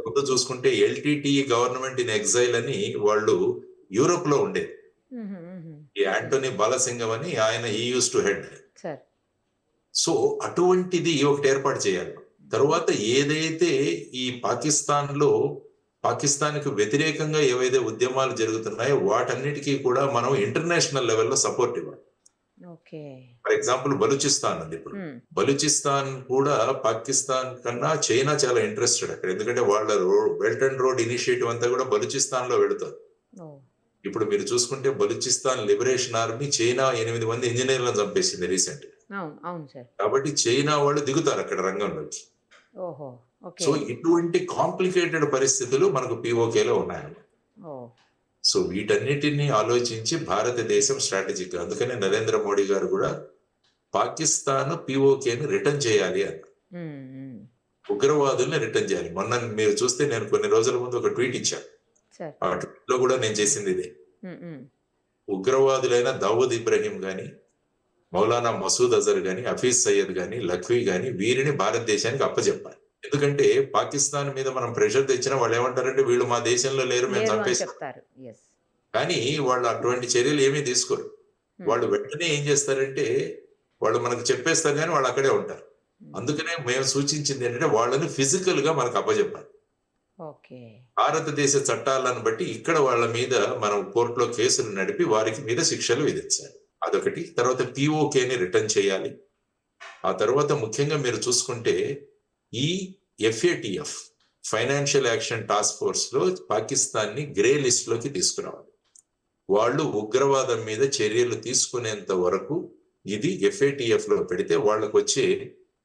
ముందు చూసుకుంటే ఎల్టీటీ గవర్నమెంట్ ఇన్ ఎగ్జైల్ అని వాళ్ళు యూరోప్ లో ఉండేది. ఈ యాంటోనీ బాలసింగం అని ఆయన ఈ యూస్ టు హెడ్. సో అటువంటిది ఒకటి ఏర్పాటు చేయాలి. తరువాత ఏదైతే ఈ పాకిస్తాన్కి వ్యతిరేకంగా ఏవైతే ఉద్యమాలు జరుగుతున్నాయో వాటన్నిటికీ కూడా మనం ఇంటర్నేషనల్ లెవెల్లో సపోర్ట్ ఇవ్వాలి. ఓకే. ఫర్ ఎగ్జాంపుల్ బలూచిస్తాన్ ఉంది ఇప్పుడు. బలూచిస్తాన్ కూడా పాకిస్తాన్ కన్నా చైనా చాలా ఇంట్రెస్టెడ్ అక్కడ. ఎందుకంటే వాళ్ళ బెల్ట్ అండ్ రోడ్ ఇనిషియేటివ్ అంతా కూడా బలూచిస్తాన్ లో వెళుతుంది. ఇప్పుడు మీరు చూసుకుంటే బలూచిస్తాన్ లిబరేషన్ ఆర్మీ చైనా 8 మంది ఇంజనీర్లను చంపేసింది రీసెంట్. అవును సార్. కాబట్టి చైనా వాళ్ళు దిగుతారు అక్కడ రంగంలోకి. ఓహో. సో ఇటువంటి కాంప్లికేటెడ్ పరిస్థితులు మనకు పిఓకేలో ఉన్నాయన్నమాట. సో వీటన్నిటిని ఆలోచించి భారతదేశం స్ట్రాటజిక్, అందుకనే నరేంద్ర మోడీ గారు కూడా పాకిస్తాన్ పిఓకేని రిటర్న్ చేయాలి అన్నారు. ఉగ్రవాదుల్ని రిటర్న్ చేయాలి. మొన్న మీరు చూస్తే నేను కొన్ని రోజుల ముందు ఒక ట్వీట్ ఇచ్చాను. ఆ ట్వీట్ లో కూడా నేను చేసింది ఇదే. ఉగ్రవాదులైన దావూద్ ఇబ్రహీం గాని, మౌలానా మసూద్ అజర్ గాని, హఫీజ్ సయ్యద్ గాని, లఖ్వీ గాని వీరిని భారతదేశానికి అప్పచెప్పాలి. ఎందుకంటే పాకిస్తాన్ మీద మనం ప్రెషర్ తెచ్చినా వాళ్ళు ఏమంటారంటే వీళ్ళు మా దేశంలో లేరు, మేము చంపేస్తాం. కానీ వాళ్ళు అటువంటి చర్యలు ఏమీ తీసుకోరు. వాళ్ళు వెంటనే ఏం చేస్తారంటే వాళ్ళు మనకు చెప్పేస్తారు కానీ వాళ్ళు అక్కడే ఉంటారు. అందుకనే మేము సూచించింది ఏంటంటే వాళ్ళని ఫిజికల్ గా మనకు అప్పచెప్పాలి. భారతదేశ చట్టాలను బట్టి ఇక్కడ వాళ్ళ మీద మనం కోర్టులో కేసులు నడిపి వారికి మీద శిక్షలు విధించాలి. అదొకటి. తర్వాత పిఓకేని రిటర్న్ చేయాలి. ఆ తర్వాత ముఖ్యంగా మీరు చూసుకుంటే ఈ FATF financial action task force లో పాకిస్తాన్ ని గ్రే లిస్ట్ లోకి తీసుకురావాలి. వాళ్ళు ఉగ్రవాదం మీద చర్యలు తీసుకునేంత వరకు ఇది ఎఫ్ఏటిఎఫ్ లో పెడితే వాళ్ళకు వచ్చే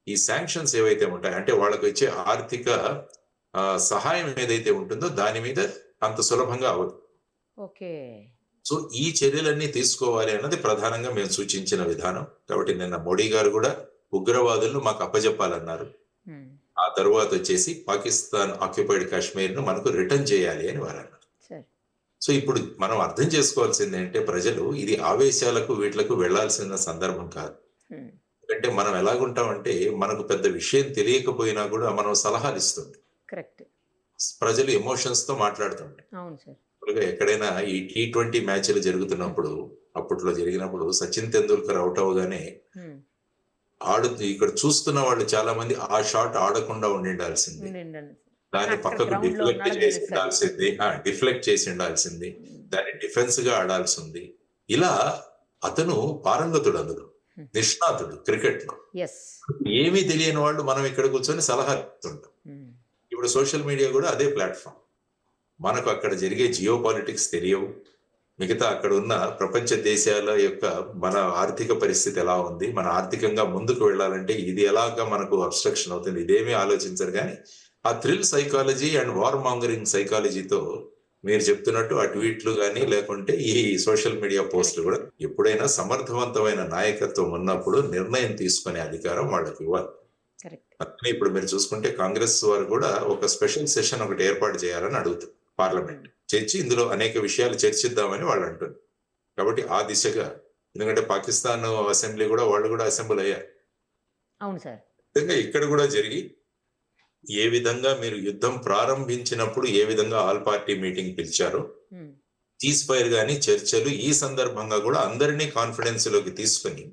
ఈ శాంక్షన్స్ ఏవైతే ఉంటాయి, అంటే వాళ్ళకు వచ్చే ఆర్థిక సహాయం ఏదైతే ఉంటుందో దాని మీద అంత సులభంగా అవ్వదు. సో ఈ చర్యలన్నీ తీసుకోవాలి అన్నది ప్రధానంగా మేము సూచించిన విధానం. కాబట్టి నిన్న మోడీ గారు కూడా ఉగ్రవాదులను మాకు అప్పజెప్పాలన్నారు. ఆ తర్వాత వచ్చేసి పాకిస్తాన్ ఆక్యుపైడ్ కాశ్మీర్ ను మనకు రిటర్న్ చేయాలి అని వారు అన్నారు. సో ఇప్పుడు మనం అర్థం చేసుకోవాల్సింది ఏంటంటే ప్రజలు ఇది ఆవేశాలకు వీటిలకు వెళ్లాల్సిన సందర్భం కాదు. ఎందుకంటే మనం ఎలాగుంటామంటే మనకు పెద్ద విషయం తెలియకపోయినా కూడా మనం సలహాలు ఇస్తుంది. ప్రజలు ఎమోషన్స్ తో మాట్లాడుతుంటారు. ఎక్కడైనా ఈ T20 మ్యాచ్లు జరుగుతున్నప్పుడు అప్పట్లో జరిగినప్పుడు సచిన్ తెందూల్కర్ అవుట్ అవగానే ఇక్కడ చూస్తున్న వాళ్ళు చాలా మంది ఆ షాట్ ఆడకుండా ఉండాల్సింది, దాన్ని పక్కకు డిఫ్లెక్ట్ చేసి ఉండాల్సింది, దాన్ని డిఫెన్స్ గా ఆడాల్సింది. ఇలా అతను పారంగతుడు, అందులో నిష్ణాతుడు క్రికెట్ లో. ఏమీ తెలియని వాళ్ళు మనం ఇక్కడ కూర్చొని సలహా ఇస్తుంటాం. ఇప్పుడు సోషల్ మీడియా కూడా అదే ప్లాట్ఫామ్. మనకు అక్కడ జరిగే జియో పాలిటిక్స్ తెలియవు, మిగతా అక్కడ ఉన్న ప్రపంచ దేశాల యొక్క మన ఆర్థిక పరిస్థితి ఎలా ఉంది, మన ఆర్థికంగా ముందుకు వెళ్ళాలంటే ఇది ఎలాగా మనకు అబ్స్ట్రక్షన్ అవుతుంది, ఇదేమీ ఆలోచించరు. కానీ ఆ thrill psychology and war mongering సైకాలజీతో మీరు చెప్తున్నట్టు ఆ ట్వీట్లు కానీ లేకుంటే ఈ సోషల్ మీడియా పోస్టులు కూడా ఎప్పుడైనా సమర్థవంతమైన నాయకత్వం ఉన్నప్పుడు నిర్ణయం తీసుకునే అధికారం వాళ్ళకి ఇవ్వాలి. ఇప్పుడు మీరు చూసుకుంటే కాంగ్రెస్ వారు కూడా ఒక స్పెషల్ సెషన్ ఒకటి ఏర్పాటు చేయాలని అడుగుతారు పార్లమెంట్, చర్చి ఇందులో అనేక విషయాలు చర్చిద్దామని వాళ్ళు అంటున్నారు. కాబట్టి ఆ దిశగా, ఎందుకంటే పాకిస్తాన్ అసెంబ్లీ కూడా వాళ్ళు కూడా అసెంబ్లీ అయ్యారు. అవును సార్. ఇక్కడ కూడా జరిగి ఏ విధంగా మీరు యుద్ధం ప్రారంభించినప్పుడు ఏ విధంగా ఆల్ పార్టీ మీటింగ్ పిలిచారో, సీజ్ ఫైర్ గానీ చర్చలు ఈ సందర్భంగా కూడా అందరినీ కాన్ఫిడెన్స్ లోకి తీసుకుని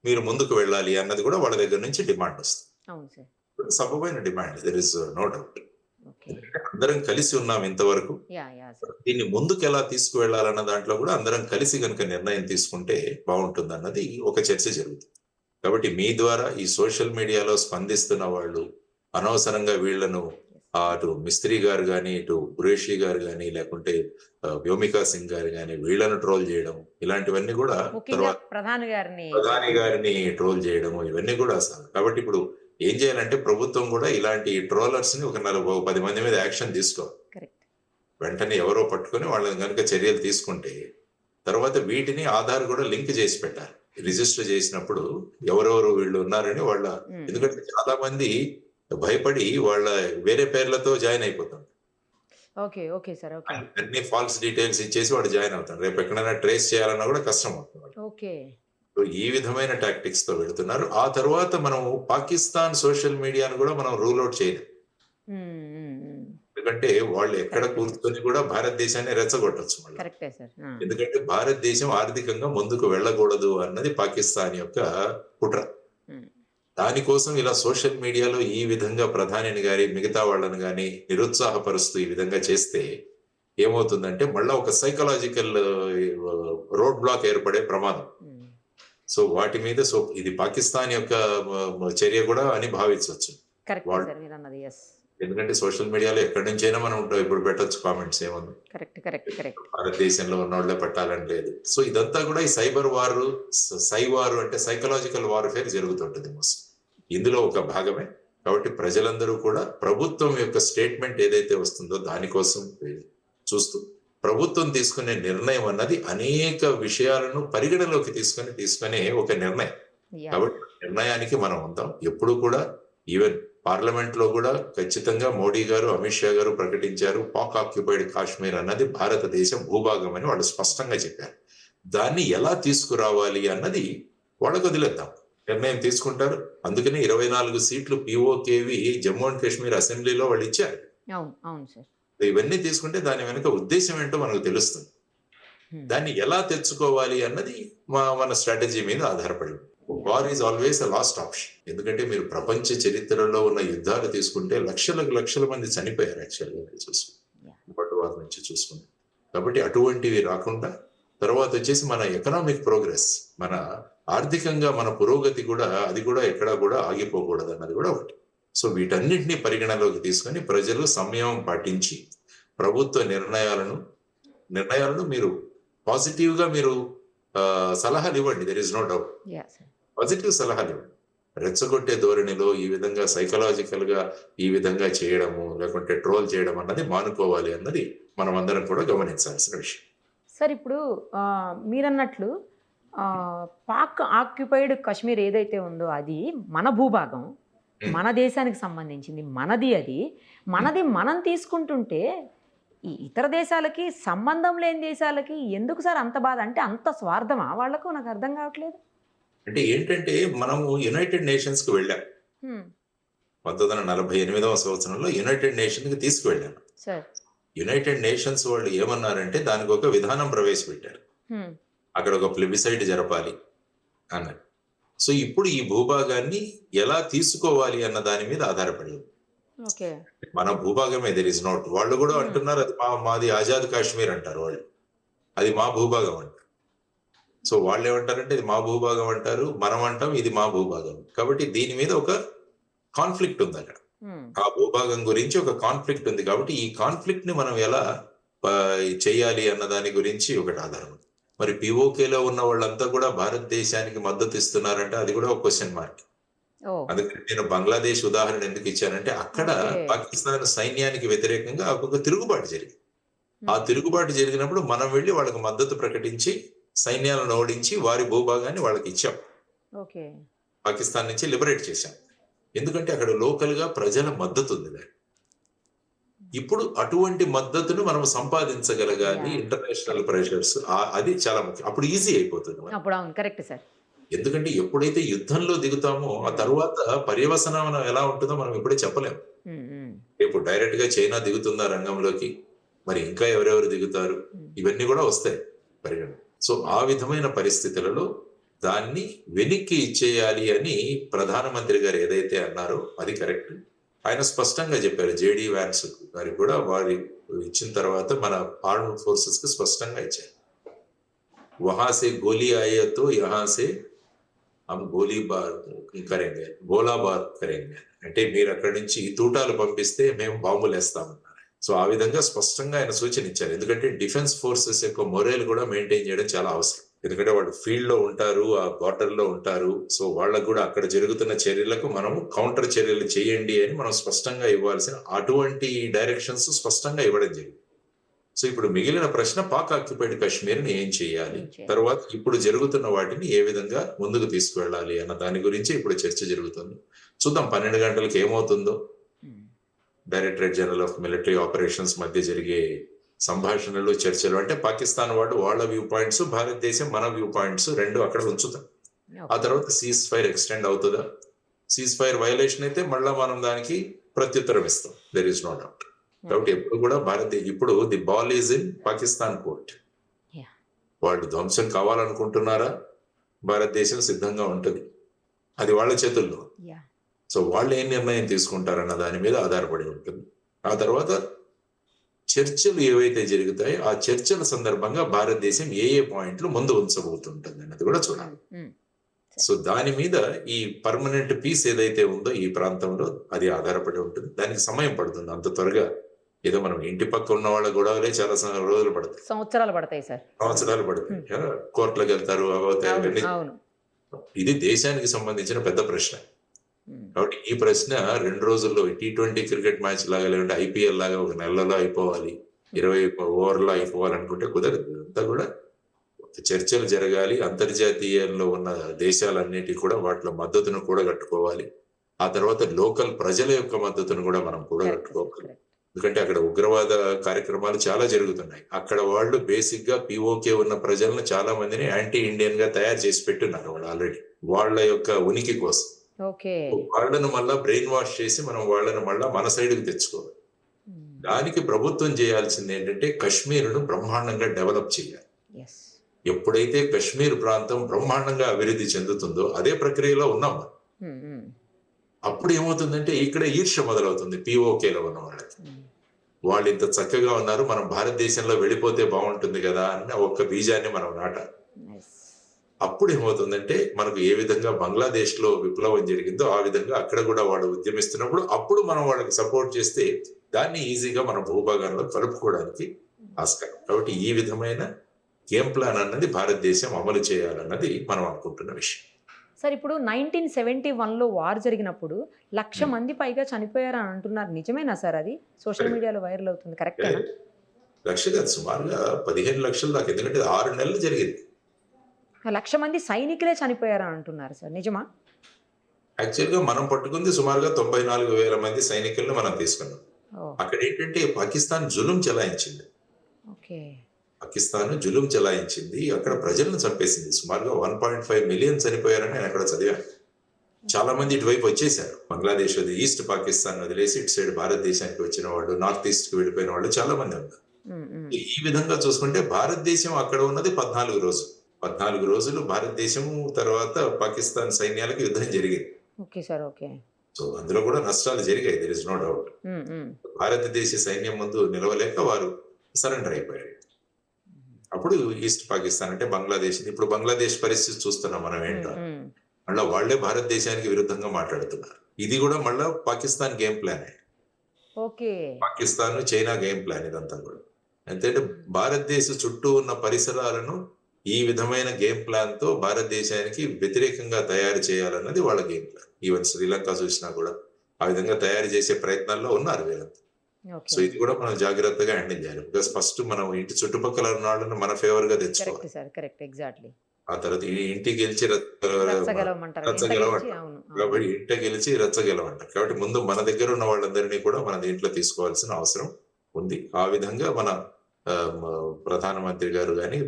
మీరు ముందుకు వెళ్ళాలి అన్నది కూడా వాళ్ళ దగ్గర నుంచి డిమాండ్ వస్తుంది. సబబైన demand, there is no doubt. అందరం కలిసి ఉన్నాం ఇంతవరకు, దీన్ని ముందుకు ఎలా తీసుకువెళ్లాలన్న దాంట్లో కూడా అందరం కలిసి కనుక నిర్ణయం తీసుకుంటే బాగుంటుంది అన్నది ఒక చర్చ జరుగుతుంది. కాబట్టి మీ ద్వారా ఈ సోషల్ మీడియాలో స్పందిస్తున్న వాళ్ళు అనవసరంగా వీళ్లను అటు మిస్త్రీ గారు కానీ, ఇటు ఖురేషీ గారు కానీ, లేకుంటే వ్యోమికా సింగ్ గారు కానీ వీళ్లను ట్రోల్ చేయడం, ఇలాంటివన్నీ కూడా తర్వాత ప్రధాని గారిని ట్రోల్ చేయడము, ఇవన్నీ కూడా అసలు. కాబట్టి ఇప్పుడు ఏం చేయాలంటే ప్రభుత్వం కూడా ఇలాంటి ట్రోలర్స్ ని ఒక 10 మంది మీద యాక్షన్ తీసుకోవాలి. వెంటనే ఎవరో పట్టుకుని వాళ్ళని కనుక చర్యలు తీసుకుంటే తర్వాత వీటిని ఆధార్ కూడా లింక్ చేసి పెట్టాలి. రిజిస్టర్ చేసినప్పుడు ఎవరెవరు వీళ్ళు ఉన్నారని వాళ్ళ, ఎందుకంటే చాలా మంది భయపడి వాళ్ళ వేరే పేర్లతో జాయిన్ అయిపోతాం. అన్ని ఫాల్స్ డీటెయిల్స్ ఇచ్చేసి వాడు జాయిన్ అవుతాడు. రేపు ఎక్కడైనా ట్రేస్ చేయాలన్నా కూడా కష్టం అవుతుంది. ఈ విధమైన టాక్టిక్స్ తో వెళ్తున్నారు. ఆ తర్వాత మనం పాకిస్తాన్ సోషల్ మీడియాను కూడా మనం రూల్ అవుట్ చేయలేం. ఎందుకంటే వాళ్ళు ఎక్కడ కూర్చొని కూడా భారతదేశాన్ని రెచ్చగొట్టచ్చు మళ్ళీ. ఎందుకంటే భారతదేశం ఆర్థికంగా ముందుకు వెళ్ళకూడదు అన్నది పాకిస్తాన్ యొక్క కుట్ర. దానికోసం ఇలా సోషల్ మీడియాలో ఈ విధంగా ప్రధానిని గాని మిగతా వాళ్ళని గాని నిరుత్సాహపరుస్తూ ఈ విధంగా చేస్తే ఏమవుతుందంటే మళ్ళా ఒక సైకలాజికల్ రోడ్ బ్లాక్ ఏర్పడే ప్రమాదం. సో వాటి మీద ఇది పాకిస్తాన్ యొక్క చర్య కూడా అని భావించవచ్చు. కరెక్ట్ వాళ్ళు- సార్ మీరు అన్నది. ఎస్, ఎందుకంటే సోషల్ మీడియాలో ఎక్కడి నుంచైనా మనం ఉంటాం, ఇప్పుడు పెట్టొచ్చు కామెంట్స్, ఏమన్నా కరెక్ట్ కరెక్ట్ కరెక్ట్. భారతదేశంలో ఉన్న వాళ్ళే పట్టాలని లేదు. సో ఇదంతా కూడా ఈ సైబర్ వార్, వారు అంటే సైకలాజికల్ వార్ఫేర్ జరుగుతుంటది మోస్ట్. ఇందులో ఒక భాగమే. కాబట్టి ప్రజలందరూ కూడా ప్రభుత్వం యొక్క స్టేట్మెంట్ ఏదైతే వస్తుందో దానికోసం చూస్తూ ప్రభుత్వం తీసుకునే నిర్ణయం అన్నది అనేక విషయాలను పరిగణలోకి తీసుకునే ఒక నిర్ణయం. యా, కాబట్టి నిర్ణయానికి మనం ఉందాం. ఎప్పుడు కూడా ఈవెన్ పార్లమెంట్ లో కూడా ఖచ్చితంగా మోడీ గారు, అమిత్ షా గారు ప్రకటించారు, పాక్ ఆక్యుపైడ్ కాశ్మీర్ అన్నది భారతదేశం భూభాగం అని వాళ్ళు స్పష్టంగా చెప్పారు. దాన్ని ఎలా తీసుకురావాలి అన్నది వాళ్ళకు వదిలేద్దాం, నిర్ణయం తీసుకుంటారు. అందుకని 24 సీట్లు పిఓకేవి జమ్మూ అండ్ కాశ్మీర్ అసెంబ్లీలో వాళ్ళు ఇచ్చారు. అవును అవును సార్. ఇవన్నీ తీసుకుంటే దాని వెనుక ఉద్దేశం ఏంటో మనకు తెలుస్తుంది. దాన్ని ఎలా తెచ్చుకోవాలి అన్నది మన స్ట్రాటజీ మీద ఆధారపడి ఉంది. War is always a last option. ఎందుకంటే మీరు ప్రపంచ చరిత్రలో ఉన్న యుద్ధాలు తీసుకుంటే లక్షల మంది చనిపోయారు యాక్చువల్గా చూసుకుంటే, వారి నుంచి చూసుకుంటే. కాబట్టి అటువంటివి రాకుండా తర్వాత వచ్చేసి మన ఎకనామిక్ ప్రోగ్రెస్, మన ఆర్థికంగా మన పురోగతి కూడా, అది కూడా ఎక్కడా కూడా ఆగిపోకూడదు అన్నది కూడా ఒకటి. సో వీటన్నిటిని పరిగణలోకి తీసుకొని ప్రజలు సంయమం పాటించి ప్రభుత్వ నిర్ణయాలను మీరు పాజిటివ్ గా మీరు సలహాలు ఇవ్వండి. There is no doubt. Yeah sir. Positive సలహాలు ఇవ్వండి. రెచ్చగొట్టే ధోరణిలో ఈ విధంగా సైకలాజికల్ గా ఈ విధంగా చేయడము, లేకుంటే ట్రోల్ చేయడం అన్నది మానుకోవాలి అన్నది మనం అందరం కూడా గమనించాల్సిన విషయం. సార్ ఇప్పుడు మీరన్నట్లు పాక్ ఆక్యుపైడ్ కాశ్మీర్ ఏదైతే ఉందో అది మన భూభాగం, మన దేశానికి సంబంధించింది, మనది. అది మనది మనం తీసుకుంటుంటే ఈ ఇతర దేశాలకి, సంబంధం లేని దేశాలకి ఎందుకు సార్ అంత బాధ? అంటే అంత స్వార్థమా వాళ్లకు? నాకు అర్థం కావట్లేదు. అంటే ఏంటంటే మనము యునైటెడ్ నేషన్స్ కు వెళ్ళాం. 1948వ సంవత్సరంలో యునైటెడ్ నేషన్ కి తీసుకువెళ్ళాను. సార్, యునైటెడ్ నేషన్స్ వాళ్ళు ఏమన్నారంటే దానికి ఒక విధానం ప్రవేశపెట్టారు. అక్కడ ఒక ప్లెబిసైడ్ జరపాలి అన్నారు. సో ఇప్పుడు ఈ భూభాగాన్ని ఎలా తీసుకోవాలి అన్న దాని మీద ఆధారపడి ఉంది. ఓకే, మన భూభాగమే, దెర్ ఇస్ నాట్. వాళ్ళు కూడా అంటున్నారు అది మాది ఆజాద్ కాశ్మీర్ అంటారు వాళ్ళు, అది మా భూభాగం అంటారు. సో వాళ్ళు ఏమంటారంటే ఇది మా భూభాగం అంటారు, మనం అంటాం ఇది మా భూభాగం. కాబట్టి దీని మీద ఒక కాన్ఫ్లిక్ట్ ఉంది అక్కడ. ఆ భూభాగం గురించి ఒక కాన్ఫ్లిక్ట్ ఉంది. కాబట్టి ఈ కాన్ఫ్లిక్ట్ ని మనం ఎలా చేయాలి అన్న దాని గురించి ఒకటి ఆధారం. మరి పిఓకేలో ఉన్న వాళ్ళంతా కూడా భారతదేశానికి మద్దతు ఇస్తున్నారంటే అది కూడా ఒక క్వశ్చన్ మార్క్. అందుకని నేను బంగ్లాదేశ్ ఉదాహరణ ఎందుకు ఇచ్చానంటే అక్కడ పాకిస్తాన్ సైన్యానికి వ్యతిరేకంగా ఒక తిరుగుబాటు జరిగింది. ఆ తిరుగుబాటు జరిగినప్పుడు మనం వెళ్ళి వాళ్ళకి మద్దతు ప్రకటించి సైన్యాలను ఓడించి వారి భూభాగాన్ని వాళ్ళకి ఇచ్చాం. పాకిస్తాన్ నుంచి లిబరేట్ చేశాం. ఎందుకంటే అక్కడ లోకల్ గా ప్రజల మద్దతు ఉంది. ఇప్పుడు అటువంటి మద్దతును మనం సంపాదించగలగాలి. ఇంటర్నేషనల్ ప్రెషర్స్ అది చాలా ముఖ్యం. అప్పుడు ఈజీ అయిపోతుంది. ఎందుకంటే ఎప్పుడైతే యుద్ధంలో దిగుతామో ఆ తర్వాత పర్యవసనం ఎలా ఉంటుందో మనం ఇప్పుడే చెప్పలేము. ఇప్పుడు డైరెక్ట్ గా చైనా దిగుతుందా రంగంలోకి, మరి ఇంకా ఎవరెవరు దిగుతారు, ఇవన్నీ కూడా వస్తాయి పరిగణ. సో ఆ విధమైన పరిస్థితులలో దాన్ని వెనక్కి ఇచ్చేయాలి అని ప్రధానమంత్రి గారు ఏదైతే అన్నారో అది కరెక్ట్. ఆయన స్పష్టంగా చెప్పారు. జేడీ వ్యాన్స్ గారికి కూడా వారి ఇచ్చిన తర్వాత మన ఆర్మ్డ్ ఫోర్సెస్ కి స్పష్టంగా ఇచ్చారు. వహాసే గోలీ ఆయతో యహాసే హమ్ గోలీ బార్ కరేంగే, గోలా బార్ కరేంగే. అంటే మీరు అక్కడి నుంచి తూటాలు పంపిస్తే మేము బాంబులు వేస్తామన్నారు. సో ఆ విధంగా స్పష్టంగా ఆయన సూచన ఇచ్చారు. ఎందుకంటే డిఫెన్స్ ఫోర్సెస్ యొక్క మొరేల్ కూడా మెయింటైన్ చేయడం చాలా అవసరం. ఎందుకంటే వాళ్ళు ఫీల్డ్ లో ఉంటారు, ఆ బార్డర్ లో ఉంటారు. సో వాళ్ళకు కూడా అక్కడ జరుగుతున్న చర్యలకు మనం కౌంటర్ చర్యలు చేయండి అని మనం స్పష్టంగా ఇవ్వాల్సిన అటువంటి డైరెక్షన్స్ స్పష్టంగా ఇవ్వడం జరిగింది. సో ఇప్పుడు మిగిలిన ప్రశ్న పాక్ ఆక్యుపైడ్ కాశ్మీర్ ని ఏం చేయాలి, తర్వాత ఇప్పుడు జరుగుతున్న వాటిని ఏ విధంగా ముందుకు తీసుకువెళ్ళాలి అన్న దాని గురించి ఇప్పుడు చర్చ జరుగుతుంది. చూద్దాం 12 గంటలకు ఏమవుతుందో. Directorate general of military operations మధ్య జరిగే సంభాషణలు, చర్చలు అంటే పాకిస్తాన్ వాళ్ళ వ్యూ పాయింట్స్, భారతదేశం మన వ్యూ పాయింట్స్ రెండు అక్కడ ఉంచుతాం. ఆ తర్వాత సీజ్ ఫైర్ ఎక్స్టెండ్ అవుతుందా, సీజ్ ఫైర్ వైలేషన్ అయితే మళ్ళా మనం దానికి ప్రత్యుత్తరం ఇస్తాం. There is no doubt. కాబట్టి ఎప్పుడు కూడా ఇప్పుడు the ball is in Pakistan court. వాళ్ళు ధ్వంసం కావాలనుకుంటున్నారా, భారతదేశం సిద్ధంగా ఉంటుంది, అది వాళ్ళ చేతుల్లో. సో వాళ్ళు ఏం నిర్ణయం తీసుకుంటారన్న దాని మీద ఆధారపడి ఉంటుంది. ఆ తర్వాత చర్చలు ఏవైతే జరుగుతాయో ఆ చర్చల సందర్భంగా భారతదేశం ఏ పాయింట్లు ముందు ఉంచబోతుంటుంది అన్నది కూడా చూడాలి. సో దాని మీద ఈ పర్మనెంట్ పీస్ ఏదైతే ఉందో ఈ ప్రాంతంలో అది ఆధారపడి ఉంటుంది. దానికి సమయం పడుతుంది. అంత త్వరగా ఏదో మనం ఇంటి పక్క ఉన్న వాళ్ళ గొడవలే చాలా రోజులు పడతాయి, సంవత్సరాలు పడతాయి సార్. సంవత్సరాలు పడతాయి. కోర్టులకు వెళ్తారు, అవవుతాయి, అవన్నీ. అవును. ఇది దేశానికి సంబంధించిన పెద్ద ప్రశ్న. ఉమ్. కాబట్టి ఈ ప్రశ్న 2 రోజుల్లో T20 క్రికెట్ మ్యాచ్ లాగా, లేదంటే IPL లాగా ఒక నెలలో అయిపోవాలి, 20 ఓవర్లో అయిపోవాలనుకుంటే కుదరదు. అంతా కూడా చర్చలు జరగాలి. అంతర్జాతీయంలో ఉన్న దేశాలన్నిటి కూడా వాటిలో మద్దతును కూడా కట్టుకోవాలి. ఆ తర్వాత లోకల్ ప్రజల యొక్క మద్దతును కూడా మనం కూడా కరెక్ట్ సార్, కట్టుకోవాలి. కరెక్ట్. ఎందుకంటే అక్కడ ఉగ్రవాద కార్యక్రమాలు చాలా జరుగుతున్నాయి. అక్కడ వాళ్ళు బేసిక్ గా POK ఉన్న ప్రజలను చాలా మందిని యాంటీ ఇండియన్ గా తయారు చేసి పెట్టున్నారు వాళ్ళు ఆల్రెడీ, వాళ్ళ యొక్క ఉనికి కోసం. ఓకే. వాళ్ళను మళ్ళా బ్రెయిన్ వాష్ చేసి మనం వాళ్ళను మళ్ళా మన సైడ్కి తెచ్చుకోవాలి. దానికి ప్రభుత్వం చేయాల్సింది ఏంటంటే కశ్మీర్ను బ్రహ్మాండంగా డెవలప్ చేయాలి. ఎస్. ఎప్పుడైతే కశ్మీర్ ప్రాంతం బ్రహ్మాండంగా అభివృద్ధి చెందుతుందో అదే ప్రక్రియలో ఉన్నాం మనం. అప్పుడు ఏమవుతుందంటే ఇక్కడ ఈర్ష్య మొదలవుతుంది POKలో ఉన్న వాళ్ళకి. వాళ్ళు ఇంత చక్కగా ఉన్నారు, మనం భారతదేశంలో వెళ్ళిపోతే బాగుంటుంది కదా అన్న ఒక్క బీజాన్ని మనం నాటాలి. అప్పుడు ఏమవుతుందంటే మనకు ఏ విధంగా బంగ్లాదేశ్ లో విప్లవం జరిగిందో ఆ విధంగా అక్కడ కూడా వాళ్ళు ఉద్యమిస్తున్నప్పుడు అప్పుడు మనం వాళ్ళకి సపోర్ట్ చేస్తే దాన్ని ఈజీగా మన భూభాగంలో కలుపుకోవడానికి ఆస్కారం. కాబట్టి ఈ విధమైన గేమ్ ప్లాన్ అన్నది భారతదేశం అమలు చేయాలన్నది మనం అనుకుంటున్న విషయం. సార్, ఇప్పుడు 1971లో వార్ జరిగినప్పుడు 1,00,000 మంది పైగా చనిపోయారు అని అంటున్నారు. నిజమేనా సార్? అది సోషల్ మీడియాలో వైరల్ అవుతుంది, కరెక్టేనా? లక్ష కాదు, సుమారుగా 15 లక్షల దాకా. ఎందుకంటే 6 నెలలు జరిగింది. 1,00,000 మంది సైనికులే చనిపోయారు అని అంటున్నారు సార్, నిజమా? యాక్చువల్ గా మనం పట్టుకుంది సుమారుగా 94,000 మంది సైనికులను మనం తీసుకున్నాం. ఓ, అక్కడ ఏంటంటే పాకిస్తాన్ జులుం చెలాయించింది. ఓకే. పాకిస్తాన్ జులుం చెలాయించింది, అక్కడ ప్రజలను చంపేసింది. సుమారుగా 1.5 మిలియన్ చనిపోయారని నేను అక్కడ చదివాను. చాలా మంది ఇటువైపు వచ్చేసారు. బంగ్లాదేశ్ ఈస్ట్ పాకిస్తాన్ వదిలేసి ఇటు సైడ్ భారతదేశానికి వచ్చిన వాళ్ళు, నార్త్ ఈస్ట్ కి వెళ్ళిపోయిన వాళ్ళు చాలా మంది ఉన్నారు. ఈ విధంగా చూసుకుంటే భారతదేశం అక్కడ ఉన్నది 14 రోజులు. 14 రోజులు భారతదేశం తర్వాత పాకిస్తాన్ సైన్యాలకు యుద్ధం జరిగింది. Okay sir, okay. సో అందులో కూడా నష్టాలు జరిగాయి, దెర్ ఇస్ నో డౌట్. భారతదేశ సైన్యం ముందు నిలవలేక వారు సరెండర్ అయిపోయారు. అప్పుడు ఈస్ట్ పాకిస్తాన్ అంటే బంగ్లాదేశ్, ఇప్పుడు బంగ్లాదేశ్ పరిస్థితి చూస్తున్నాం మనం ఏంటో. మళ్ళీ వాళ్లే భారతదేశానికి విరుద్ధంగా మాట్లాడుతున్నారు. ఇది కూడా మళ్ళా Pakistan game plan. Okay. Pakistan China game plan ఇదంతా కూడా. ఎందుకంటే భారతదేశ చుట్టూ ఉన్న పరిసరాలను ఈ విధమైన గేమ్ ప్లాన్ తో భారతదేశానికి వ్యతిరేకంగా తయారు చేయాలన్నది వాళ్ళ గేమ్ ప్లాన్. ఈవెన్ శ్రీలంక చూసినా కూడా ఆ విధంగా తయారు చేసే ప్రయత్నాల్లో ఉన్నారు వీళ్ళంతా. సో ఇది కూడా మనం జాగ్రత్తగా హ్యాండిల్ చేయాలి. బికాస్ ఫస్ట్ మనం ఇంటి చుట్టుపక్కల ఉన్న వాళ్ళని మన ఫేవర్ గా తెచ్చుకోవాలి. ఆ తర్వాత ఇంటికి గెలిచి రచ్చగెలవంటారు. కాబట్టి ఇంట గెలిచి రచ్చగెలవంటారు. కాబట్టి ముందు మన దగ్గర ఉన్న వాళ్ళందరినీ కూడా మన దీంట్లో తీసుకోవాల్సిన అవసరం ఉంది. ఆ విధంగా మన ప్రధానమంత్రి గారు కానీ,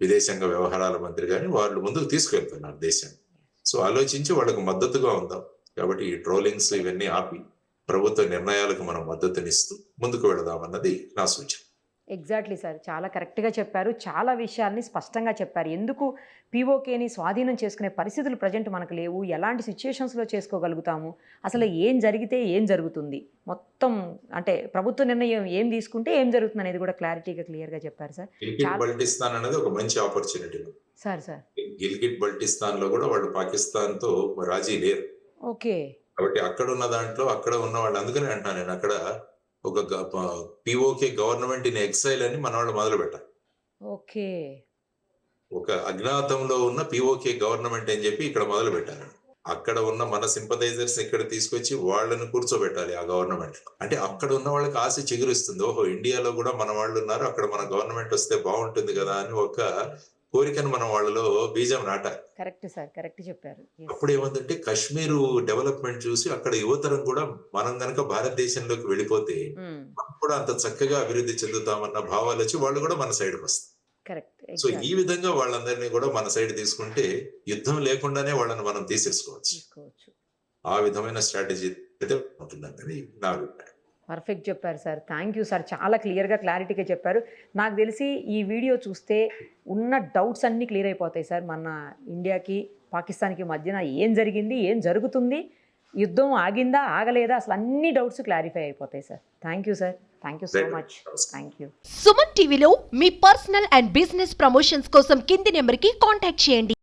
విదేశాంగ వ్యవహారాల మంత్రి కానీ వాళ్ళు ముందుకు తీసుకెళ్తున్నారు దేశాన్ని. సో ఆలోచించి వాళ్ళకు మద్దతుగా ఉందాం. కాబట్టి ఈ ట్రోలింగ్స్ ఇవన్నీ ఆపి ప్రభుత్వ నిర్ణయాలకు మనం మద్దతునిస్తూ ముందుకు వెళదామన్నది నా సూచన. ఎగ్జాక్ట్లీ సార్, చాలా కరెక్ట్గా చెప్పారు. చాలా విషయాల్ని స్పష్టంగా చెప్పారు. ఎందుకు POKని స్వాధీనం చేసుకునే పరిస్థితులు ప్రజెంట్ మనకు లేవు, ఎలాంటి సిచ్యుయేషన్స్లో చేసుకోగలుగుతాము, అసలు ఏం జరిగితే ఏం జరుగుతుంది, మొత్తం అంటే ప్రభుత్వ నిర్ణయం ఏం తీసుకుంటే ఏం జరుగుతుంది అనేది కూడా క్లియర్గా చెప్పారు సార్. గిల్గిట్ బల్టిస్తాన్ అనేది ఒక మంచి ఆపర్చునిటీ సార్. గిల్గిట్ బల్టిస్తాన్ లో కూడా వాళ్ళు పాకిస్తాన్ తో రాజీ లేరు. ఓకే. కాబట్టి అక్కడ ఉన్న దాంట్లో అక్కడ ఉన్న వాళ్ళు, అందుకనే అంటున్నాను నేను, అక్కడ ఒక POK గవర్నమెంట్ ఇన్ ఎక్సైల్ అని మన వాళ్ళు మొదలు పెట్టారు. ఓకే. ఒక అజ్ఞాతంలో ఉన్న POK గవర్నమెంట్ అని చెప్పి ఇక్కడ మొదలు పెట్టారు. అక్కడ ఉన్న మన సింపథైజర్స్ ఇక్కడ తీసుకొచ్చి వాళ్ళని కూర్చోబెట్టాలి ఆ గవర్నమెంట్ లో. అంటే అక్కడ ఉన్న వాళ్ళకి ఆశ చిగురిస్తుంది, ఓహో ఇండియాలో కూడా మన వాళ్ళు ఉన్నారు, అక్కడ మన గవర్నమెంట్ వస్తే బాగుంటుంది కదా అని ఒక కోరికను మనం వాళ్ళలో బీజం నాటాలి. కరెక్ట్ సార్, కరెక్ట్ చెప్పారు. అప్పుడు ఏమంటే కశ్మీర్ డెవలప్మెంట్ చూసి అక్కడ యువతరం కూడా మనం గనక భారతదేశంలోకి వెళ్ళిపోతే మనం కూడా అంత చక్కగా అభివృద్ధి చెందుతామన్న భావాలు వచ్చి వాళ్ళు కూడా మన సైడ్కి వస్తారు. సో ఈ విధంగా వాళ్ళందరినీ కూడా మన సైడ్ తీసుకుంటే యుద్ధం లేకుండానే వాళ్ళని మనం తీసేసుకోవచ్చు. ఆ విధమైన స్ట్రాటజీ అయితే ఉంటుందని నా అభిప్రాయం. పర్ఫెక్ట్ చెప్పారు సార్. థ్యాంక్ యూ సార్, చాలా క్లారిటీగా చెప్పారు. నాకు తెలిసి ఈ వీడియో చూస్తే ఉన్న డౌట్స్ అన్నీ క్లియర్ అయిపోతాయి సార్. మన ఇండియాకి పాకిస్తాన్కి మధ్యన ఏం జరిగింది, ఏం జరుగుతుంది, యుద్ధం ఆగిందా ఆగలేదా, అసలు అన్ని డౌట్స్ క్లారిఫై అయిపోతాయి sir. Thank you sir, thank you so much. Thank you. Suman టీవీలో మీ పర్సనల్ అండ్ బిజినెస్ ప్రమోషన్స్ కోసం కింది నెంబర్కి కాంటాక్ట్ చేయండి.